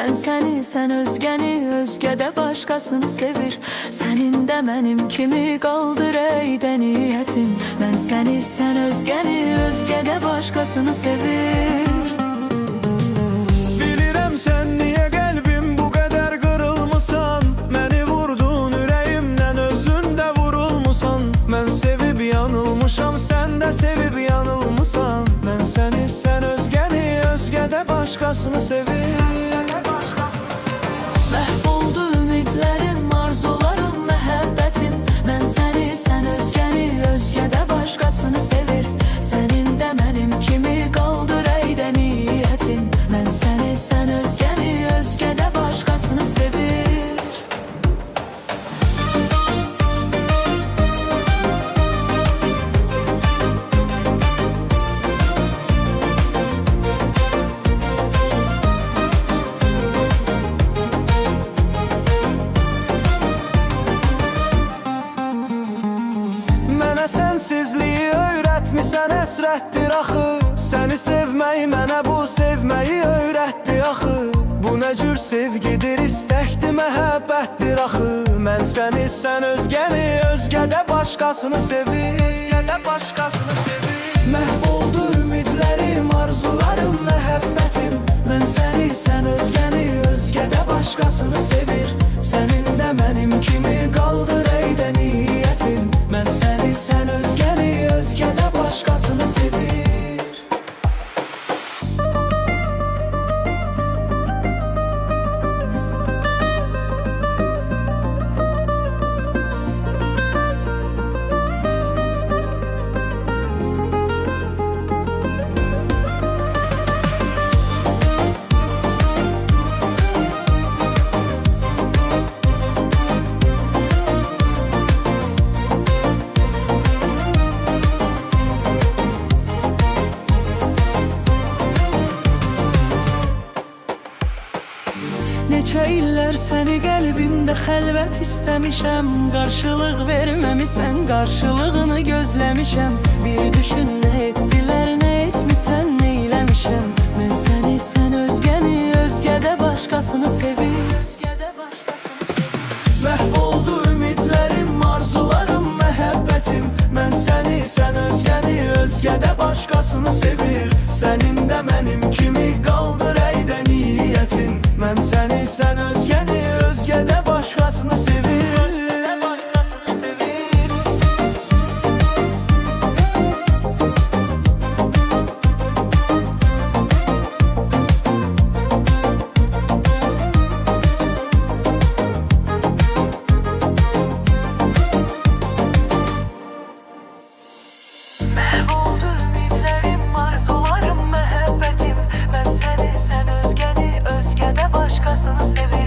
Mən səni, sən özgəni, özgədə başqasını sevir. Sənin də mənim kimi qaldır əydə niyyətin. Mən səni, sən özgəni, özgədə başqasını sevir. Bilirəm sən niyə qəlbim bu qədər qırılmısan. Məni vurdun ürəyimdən, özün də vurulmusan. Mən sevib yanılmışam, sən də sevib yanılmısan. Mən səni, sən özgəni, özgədə başqasını sevir. Məhv oldu ümidlərim, arzularım, məhəbbətim. Mən səni, sən özgəni, özgədə başqasını sevir. Sənin də mənim kimi qaldır əydə niyyətin. Mən səni, sən özgəni, özgədə başqasını sevir. Mənə sənsizliyi öyrətmisən, əsrətdir axı. Səni sevməyi mənə bu sevməyi öyrətdi axı. Bu nə cür sevgidir, istəkdir, məhəbbətdir axı. Mən səni, sən özgəni, özgədə başqasını sevir. Məhv oldu ümidlərim, arzularım, məhəbbətim. Mən səni, sən özgəni, özgədə başqasını sevir. Sənin də mənim kimi qaldır əydə niyyətin. Mən səni, sən özgəni, özgədə başqasını sevir. Neçə illər səni qəlbimdə xəlvət istəmişəm. Qarşılıq verməmisən, qarşılığını gözləmişəm. Bir düşün, nə etdilər, nə etmisən, nə eləmişəm. Mən səni, sən özgəni, özgədə başqasını sevir. Məhv oldu ümidlərim, arzularım, məhəbbətim. Mən səni, sən özgəni, özgədə başqasını sevir. Sənin də mənim kimi qaldır əydə niyyətin. Mən səni, sən özgəni, özgədə başqasını sevir. Məhv oldu ümidlərim, arzularım, məhəbbətim. Mən səni, sən özgəni, özgədə başqasını sevir.